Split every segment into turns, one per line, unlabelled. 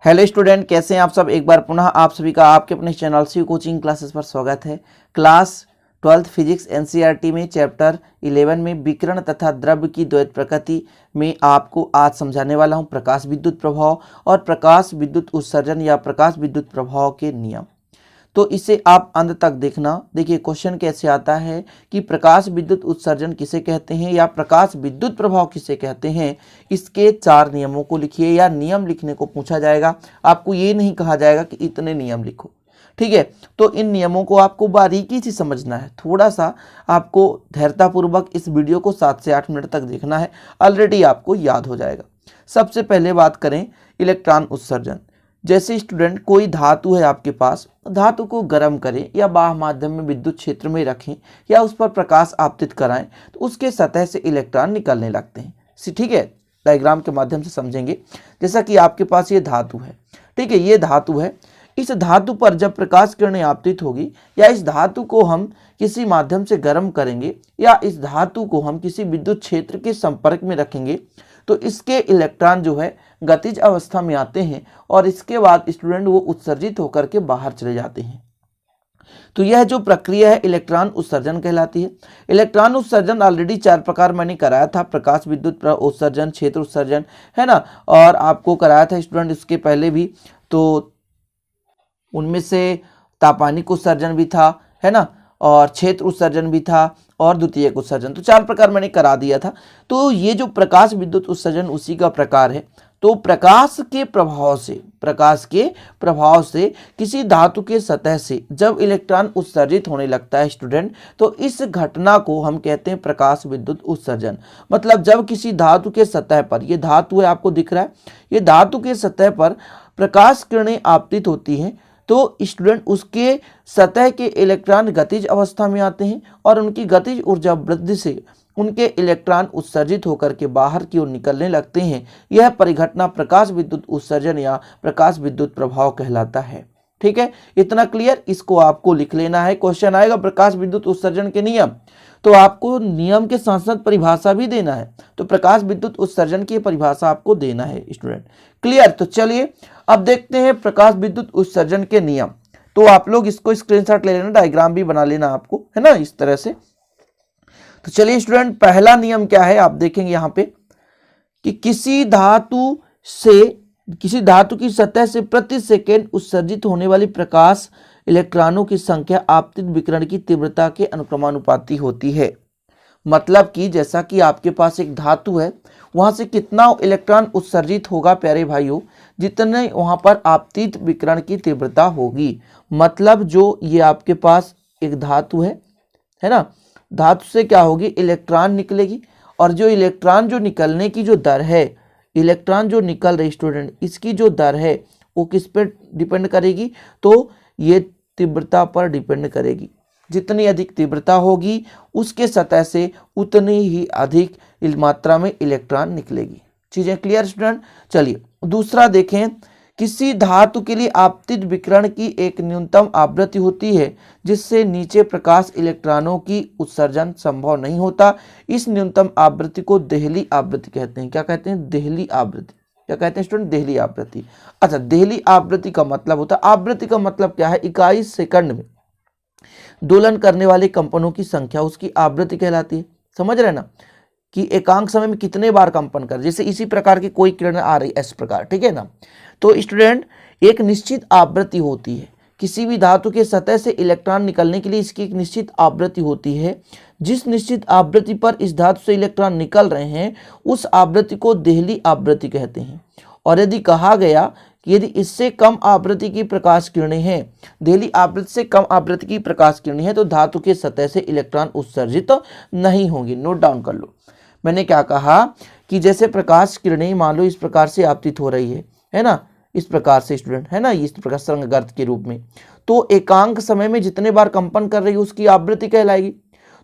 Hello student, कैसे हैं आप सब। एक बार पुनः आप सभी का आपके अपने चैनल सी कोचिंग क्लासेस पर स्वागत है। क्लास 12th फिजिक्स एनसीईआरटी में चैप्टर 11 में विकिरण तथा द्रव्य की द्वैत प्रकृति में आपको आज समझाने वाला हूं प्रकाश विद्युत प्रभाव और प्रकाश विद्युत उत्सर्जन या प्रकाश विद्युत प्रभाव के नियम। तो इसे आप अंत तक देखना। देखिए क्वेश्चन कैसे आता है कि प्रकाश विद्युत उत्सर्जन किसे कहते हैं या प्रकाश विद्युत प्रभाव किसे कहते हैं। इसके 4 नियमों को लिखिए या नियम लिखने को पूछा जाएगा। आपको ये नहीं कहा जाएगा कि इतने नियम लिखो, ठीक है। तो इन नियमों को आपको बारीकी से समझना है। थोड़ा सा आपको धैर्यतापूर्वक इस वीडियो को 7 से 8 मिनट तक देखना है, ऑलरेडी आपको याद हो जाएगा। सबसे पहले बात करें इलेक्ट्रॉन उत्सर्जन। जैसे स्टूडेंट कोई धातु है आपके पास, धातु को गर्म करें या बाह्य माध्यम में विद्युत क्षेत्र में रखें या उस पर प्रकाश आपतित कराएं तो उसके सतह से इलेक्ट्रॉन निकलने लगते हैं। ठीक है, डायग्राम के माध्यम से समझेंगे। जैसा कि आपके पास ये धातु है, ठीक है, ये धातु है। इस धातु पर जब प्रकाश किरणें आपतित होगी या इस धातु को हम किसी माध्यम से गर्म करेंगे या इस धातु को हम किसी विद्युत क्षेत्र के संपर्क में रखेंगे तो इसके इलेक्ट्रॉन जो है गतिज अवस्था में आते हैं और इसके बाद स्टूडेंट वो उत्सर्जित होकर के बाहर चले जाते हैं। तो यह जो प्रक्रिया है इलेक्ट्रॉन उत्सर्जन कहलाती है। इलेक्ट्रॉन उत्सर्जन ऑलरेडी 4 प्रकार मैंने कराया था, प्रकाश विद्युत उत्सर्जन, क्षेत्र उत्सर्जन, है ना, और आपको कराया था स्टूडेंट इसके पहले भी। तो उनमें से तापानिक उत्सर्जन भी था, है ना, और क्षेत्र उत्सर्जन भी था और द्वितीयक उत्सर्जन। तो 4 प्रकार मैंने करा दिया था। तो ये जो प्रकाश विद्युत उत्सर्जन उसी का प्रकार है। तो प्रकाश के प्रभाव से किसी धातु के सतह से जब इलेक्ट्रॉन उत्सर्जित होने लगता है स्टूडेंट, तो इस घटना को हम कहते हैं प्रकाश विद्युत उत्सर्जन। मतलब जब किसी धातु के सतह पर, ये धातु है आपको दिख रहा है, ये धातु के सतह पर प्रकाश किरणें आपतित होती हैं तो स्टूडेंट उसके सतह के इलेक्ट्रॉन गतिज अवस्था में आते हैं और उनकी गतिज ऊर्जा वृद्धि से उनके इलेक्ट्रॉन उत्सर्जित होकर के बाहर की ओर निकलने लगते हैं। यह परिघटना प्रकाश विद्युत उत्सर्जन या प्रकाश विद्युत प्रभाव कहलाता है। ठीक है, इतना क्लियर। इसको आपको लिख लेना है। क्वेश्चन आएगा प्रकाश विद्युत उत्सर्जन के नियम, तो आपको नियम के साथ साथ परिभाषा भी देना है। तो प्रकाश विद्युत उत्सर्जन की परिभाषा आपको देना है स्टूडेंट। क्लियर। तो चलिए अब देखते हैं प्रकाश विद्युत उत्सर्जन के नियम। तो आप लोग इसको स्क्रीनशॉट ले लेना, डायग्राम भी बना लेना आपको, है ना, इस तरह से। तो चलिए स्टूडेंट, पहला नियम क्या है आप देखेंगे यहाँ पे कि किसी धातु की सतह से प्रति सेकेंड उत्सर्जित होने वाली प्रकाश इलेक्ट्रॉनों की संख्या आपतित विकिरण की तीव्रता के अनुक्रमानुपाती होती है। मतलब कि जैसा कि आपके पास एक धातु है, वहां से कितना इलेक्ट्रॉन उत्सर्जित होगा प्यारे भाइयों, जितने वहां पर आपतित विकिरण की तीव्रता होगी। मतलब जो ये आपके पास एक धातु है ना, धातु से क्या होगी, इलेक्ट्रॉन निकलेगी और जो इलेक्ट्रॉन जो निकलने की जो दर है, इलेक्ट्रॉन जो निकल रही स्टूडेंट, इसकी जो दर है वो किस पे डिपेंड करेगी, तो ये तीव्रता पर डिपेंड करेगी। जितनी अधिक तीव्रता होगी उसके सतह से उतनी ही अधिक मात्रा में इलेक्ट्रॉन निकलेगी। चीजें क्लियर स्टूडेंट। चलिए दूसरा देखें, किसी धातु के लिए आपतित विकिरण की एक न्यूनतम आवृत्ति होती है जिससे नीचे प्रकाश इलेक्ट्रॉनों की उत्सर्जन संभव नहीं होता। इस न्यूनतम आवृत्ति को देहली आवृत्ति कहते हैं। क्या कहते हैं? देहली आवृत्ति। क्या कहते हैं स्टूडेंट? देहली आवृत्ति। अच्छा, देहली आवृत्ति का मतलब होता है, आवृत्ति का मतलब क्या है, इकाई सेकंड में दोलन करने वाले कंपनों की संख्या उसकी आवृत्ति कहलाती है। समझ रहे ना, कि एकांक समय में कितने बार कंपन कर, जैसे इसी प्रकार की कोई किरण आ रही है इस प्रकार, ठीक है ना। तो स्टूडेंट एक निश्चित आवृत्ति होती है, किसी भी धातु के सतह से इलेक्ट्रॉन निकलने के लिए इसकी एक निश्चित आवृत्ति होती है। जिस निश्चित आवृत्ति पर इस धातु से इलेक्ट्रॉन निकल रहे हैं उस आवृत्ति को देहली आवृत्ति कहते हैं। और यदि कहा गया कि यदि इससे कम आवृत्ति की प्रकाश किरणें हैं, देहली आवृत्ति से कम आवृत्ति की प्रकाश किरणें हैं, तो धातु के सतह से इलेक्ट्रॉन उत्सर्जित नहीं होंगे। नोट डाउन कर लो, मैंने क्या कहा कि जैसे प्रकाश किरणें मान लो इस प्रकार से आपतित हो रही है ना, इस प्रकार से स्टूडेंट, है ना, इस प्रकार तरंग गर्त के रूप में, तो एकांक समय में जितने बार कंपन कर रही है उसकी आवृत्ति कहलाएगी।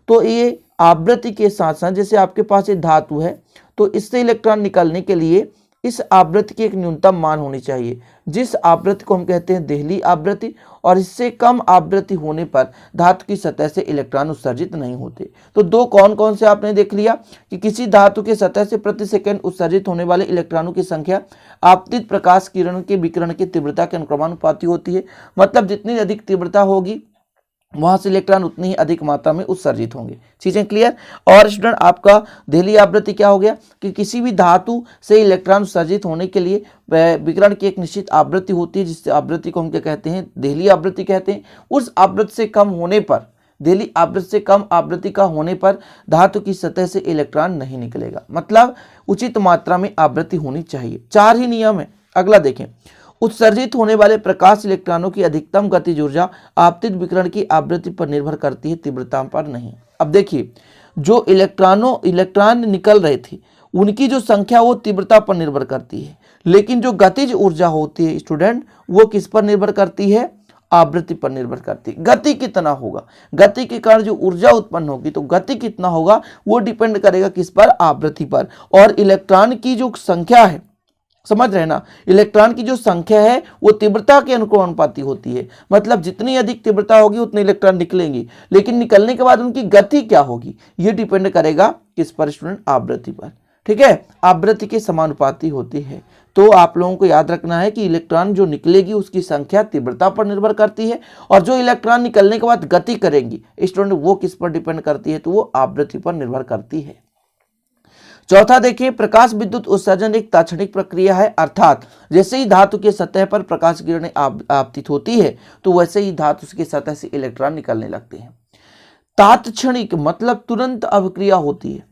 तो ये आवृत्ति के साथ साथ जैसे आपके पास ये धातु है तो इससे इलेक्ट्रॉन निकलने के लिए इस आवृत्ति की एक न्यूनतम मान होनी चाहिए, जिस आवृत्ति को हम कहते हैं देहली आवृत्ति। और इससे कम आवृत्ति होने पर धातु की सतह से इलेक्ट्रॉन उत्सर्जित नहीं होते। तो दो कौन कौन से आपने देख लिया कि किसी धातु के सतह से प्रति सेकंड उत्सर्जित होने वाले इलेक्ट्रॉनों की संख्या आपतित प्रकाश किरण के विकिरण की तीव्रता के अनुक्रमानुपाती होती है। मतलब जितनी अधिक तीव्रता होगी वहां से इलेक्ट्रॉन उतनी ही अधिक मात्रा में उत्सर्जित होंगे। चीजें क्लियर। और स्टूडेंट आपका देहली आवृत्ति क्या हो गया कि किसी भी धातु से इलेक्ट्रॉन उत्सर्जित होने के लिए विकिरण की एक निश्चित आवृत्ति होती है, जिस आवृत्ति को हम क्या कहते हैं, देहली आवृत्ति कहते हैं। उस आवृत्ति से कम होने पर, देहली आवृत्ति से कम आवृत्ति का होने पर धातु की सतह से इलेक्ट्रॉन नहीं निकलेगा। मतलब उचित मात्रा में आवृत्ति होनी चाहिए। 4 ही नियम है। अगला देखें, उत्सर्जित होने वाले प्रकाश इलेक्ट्रॉनों की अधिकतम गतिज ऊर्जा आपतित विकिरण की आवृत्ति पर निर्भर करती है, तीव्रता पर नहीं। अब देखिए, जो इलेक्ट्रॉन निकल रहे थे उनकी जो संख्या वो तीव्रता पर निर्भर करती है, लेकिन जो गतिज ऊर्जा होती है स्टूडेंट वो किस पर निर्भर करती है, आवृत्ति पर निर्भर करती है। गति कितना होगा, गति के कारण जो ऊर्जा उत्पन्न होगी, तो गति कितना होगा वो डिपेंड करेगा किस पर, आवृत्ति पर। और इलेक्ट्रॉन की जो संख्या है, समझ रहे ना, इलेक्ट्रॉन की जो संख्या है वो तीव्रता के अनुक्रमानुपाती होती है। मतलब जितनी अधिक तीव्रता होगी उतने इलेक्ट्रॉन निकलेंगे, लेकिन निकलने के बाद उनकी गति क्या होगी ये डिपेंड करेगा किस पर स्टूडेंट, आवृत्ति पर। ठीक है, आवृत्ति के समानुपाती होती है। तो आप लोगों को याद रखना है कि इलेक्ट्रॉन जो निकलेगी उसकी संख्या तीव्रता पर निर्भर करती है, और जो इलेक्ट्रॉन निकलने के बाद गति करेंगी स्टूडेंट वो किस पर डिपेंड करती है, तो वो आवृत्ति पर निर्भर करती है। चौथा देखिए, प्रकाश विद्युत उत्सर्जन एक तात्क्षणिक प्रक्रिया है, अर्थात जैसे ही धातु के सतह पर प्रकाश किरणें आपतित होती है तो वैसे ही धातु की सतह से इलेक्ट्रॉन निकलने लगते हैं। तात्क्षणिक मतलब तुरंत अभिक्रिया होती है।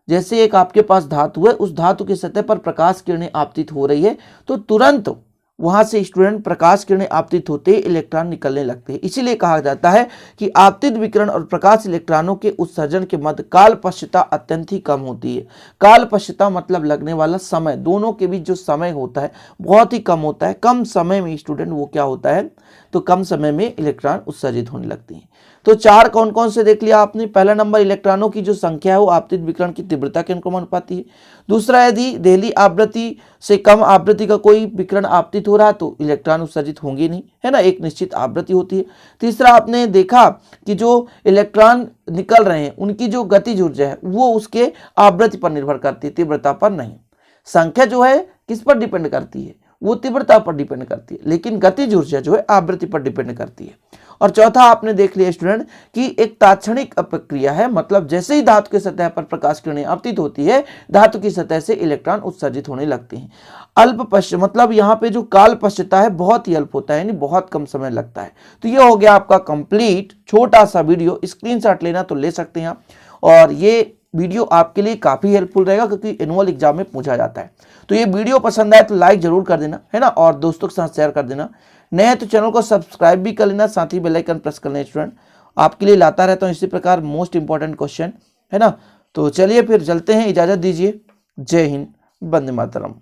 जैसे एक आपके पास धातु है, उस धातु की सतह पर प्रकाश किरणें आपतित हो रही है तो तुरंत वहां से स्टूडेंट प्रकाश किरणें आपतित होते इलेक्ट्रॉन निकलने लगते हैं। इसीलिए कहा जाता है कि आपतित विकिरण और प्रकाश इलेक्ट्रॉनों के उत्सर्जन के मध्य कालपश्यता अत्यंत ही कम होती है। कालपश्यता मतलब लगने वाला समय, दोनों के बीच जो समय होता है बहुत ही कम होता है। कम समय में स्टूडेंट वो क्या होता है, तो कम समय में इलेक्ट्रॉन उत्सर्जित होने लगते हैं। तो 4 कौन कौन से देख लिया आपने। पहला नंबर, इलेक्ट्रॉनों की जो संख्या है वो आपतित विकिरण की तीव्रता के अनुक्रमानुपाती है। दूसरा, यदि देहली आवृत्ति से कम आवृत्ति का कोई विकिरण आपतित हो रहा है तो इलेक्ट्रॉन उत्सर्जित होंगे नहीं, है ना, एक निश्चित आवृत्ति होती है। तीसरा, आपने देखा कि जो इलेक्ट्रॉन निकल रहे हैं उनकी जो गतिज ऊर्जा है वो उसके आवृत्ति पर निर्भर करती है, तीव्रता पर नहीं। संख्या जो है किस पर डिपेंड करती है, वो तीव्रता पर डिपेंड करती है, लेकिन गतिज ऊर्जा जो है आवृत्ति पर डिपेंड करती है। और चौथा आपने देख लिया स्टूडेंट कि एक तात्क्षणिक प्रक्रिया है, मतलब जैसे ही धातु की सतह पर प्रकाश किरणें आपतित होती है धातु की सतह से इलेक्ट्रॉन उत्सर्जित होने लगते हैं। अल्प पश्च मतलब यहाँ पे जो काल पश्चता है बहुत ही अल्प होता है, यानी बहुत कम समय लगता है। तो ये हो गया आपका कंप्लीट छोटा सा वीडियो। स्क्रीनशॉट लेना तो ले सकते हैं आप, और ये वीडियो आपके लिए काफी हेल्पफुल रहेगा क्योंकि एनुअल एग्जाम में पूछा जाता है। तो ये वीडियो पसंद आए तो लाइक जरूर कर देना, है ना, और दोस्तों के साथ शेयर कर देना। नए तो चैनल को सब्सक्राइब भी कर लेना, साथ ही बेल आइकन प्रेस कर लेना। स्टूडेंट आपके लिए लाता रहता हूँ इसी प्रकार मोस्ट इंपॉर्टेंट क्वेश्चन, है ना। तो चलिए फिर चलते हैं, इजाजत दीजिए। जय हिंद, वंदे मातरम।